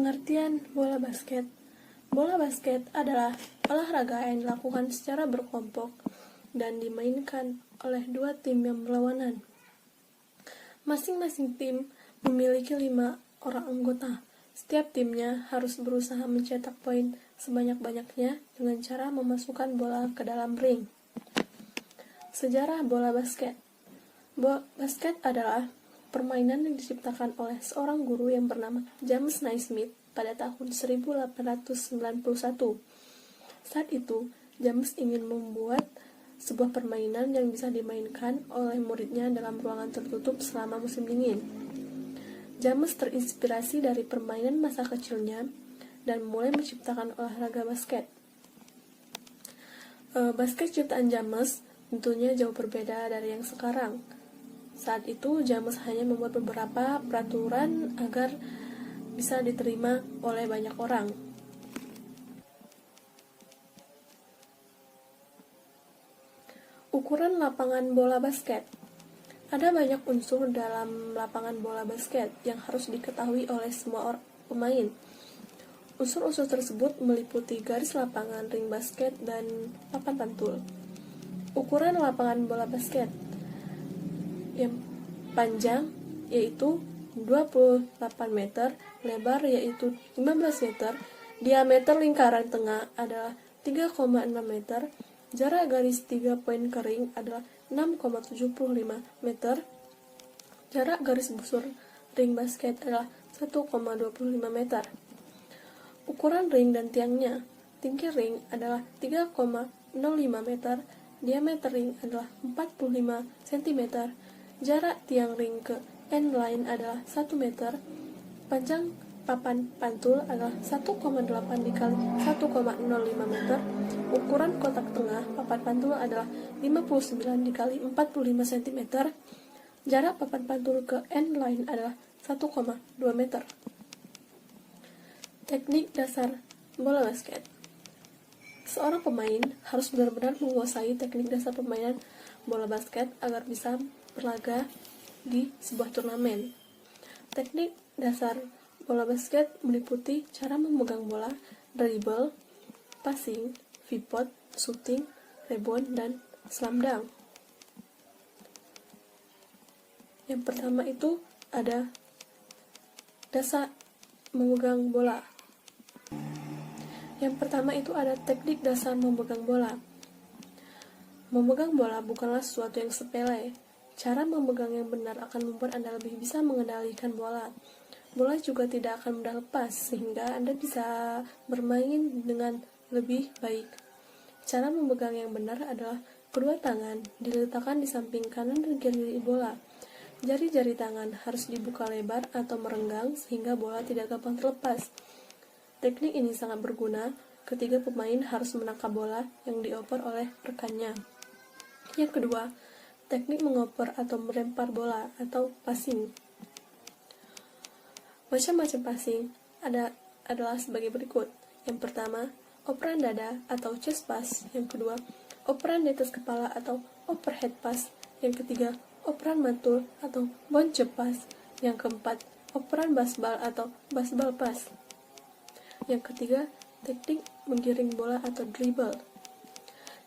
Pengertian bola basket. Bola basket adalah olahraga yang dilakukan secara berkelompok dan dimainkan oleh dua tim yang berlawanan. Masing-masing tim memiliki 5 orang anggota. Setiap timnya harus berusaha mencetak poin sebanyak-banyaknya dengan cara memasukkan bola ke dalam ring. Sejarah bola basket. Bola basket adalah permainan yang diciptakan oleh seorang guru yang bernama James Naismith pada tahun 1891. Saat itu, James ingin membuat sebuah permainan yang bisa dimainkan oleh muridnya dalam ruangan tertutup selama musim dingin. James terinspirasi dari permainan masa kecilnya dan mulai menciptakan olahraga basket. Basket ciptaan James tentunya jauh berbeda dari yang sekarang. Saat itu, James hanya membuat beberapa peraturan agar bisa diterima oleh banyak orang. Ukuran lapangan bola basket. Ada banyak unsur dalam lapangan bola basket yang harus diketahui oleh semua pemain. Unsur-unsur tersebut meliputi garis lapangan, ring basket, dan papan pantul. Ukuran lapangan bola basket yang panjang yaitu 28 meter, lebar yaitu 15 meter, diameter lingkaran tengah adalah 3,6 meter, jarak garis 3 poin kering adalah 6,75 meter, jarak garis busur ring basket adalah 1,25 meter. Ukuran ring dan tiangnya. Tinggi ring adalah 3,05 meter, diameter ring adalah 45 cm, jarak tiang ring ke end line adalah 1 meter, panjang papan pantul adalah 1,8 dikali 1,05 meter, ukuran kotak tengah papan pantul adalah 59 dikali 45 cm, jarak papan pantul ke end line adalah 1,2 meter. Teknik dasar bola basket. Seorang pemain harus benar-benar menguasai teknik dasar permainan bola basket agar bisa berlaga di sebuah turnamen. Teknik dasar bola basket meliputi cara memegang bola, dribble, passing, pivot, shooting, rebound, dan slam dunk. Yang pertama itu ada dasar memegang bola. Yang pertama itu ada teknik dasar memegang bola. Memegang bola bukanlah sesuatu yang sepele. Cara memegang yang benar akan membuat Anda lebih bisa mengendalikan bola. Bola juga tidak akan mudah lepas, sehingga Anda bisa bermain dengan lebih baik. Cara memegang yang benar adalah kedua tangan diletakkan di samping kanan dan kiri bola. Jari-jari tangan harus dibuka lebar atau merenggang sehingga bola tidak gampang terlepas. Teknik ini sangat berguna ketika pemain harus menangkap bola yang dioper oleh rekannya. Yang kedua, teknik mengoper atau melempar bola atau passing. Macam-macam passing adalah sebagai berikut. Yang pertama, operan dada atau chest pass. Yang kedua, operan di atas kepala atau overhead pass. Yang ketiga, operan mantul atau bounce pass. Yang keempat, operan baseball atau baseball pass. Yang ketiga, teknik menggiring bola atau dribble.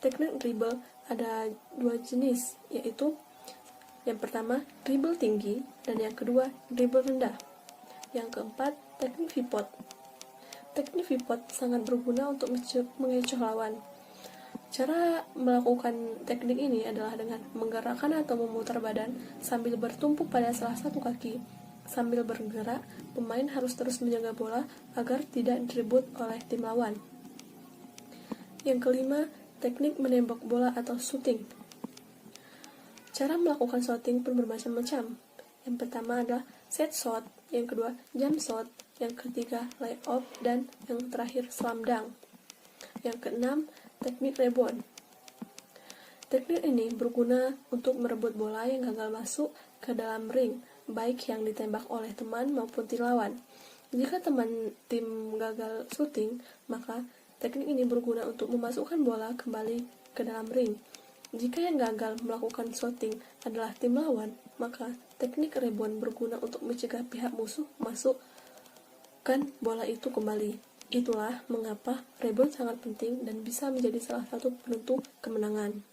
Teknik dribble ada dua jenis, yaitu yang pertama, dribble tinggi, dan yang kedua, dribble rendah. Yang keempat, teknik pivot. Teknik pivot sangat berguna untuk mengecoh lawan. Cara melakukan teknik ini adalah dengan menggerakkan atau memutar badan sambil bertumpu pada salah satu kaki. Sambil bergerak, pemain harus terus menjaga bola agar tidak direbut oleh tim lawan. Yang kelima, teknik menembak bola atau shooting. Cara melakukan shooting pun bermacam-macam. Yang pertama adalah set shot, yang kedua jump shot, yang ketiga layup, dan yang terakhir slam dunk. Yang keenam, teknik rebound. Teknik ini berguna untuk merebut bola yang gagal masuk ke dalam ring, baik yang ditembak oleh teman maupun tim lawan. Jika teman tim gagal shooting, maka teknik ini berguna untuk memasukkan bola kembali ke dalam ring. Jika yang gagal melakukan shooting adalah tim lawan, maka teknik rebound berguna untuk mencegah pihak musuh masuk menghadapkan bola itu kembali. Itulah mengapa rebound sangat penting dan bisa menjadi salah satu penentu kemenangan.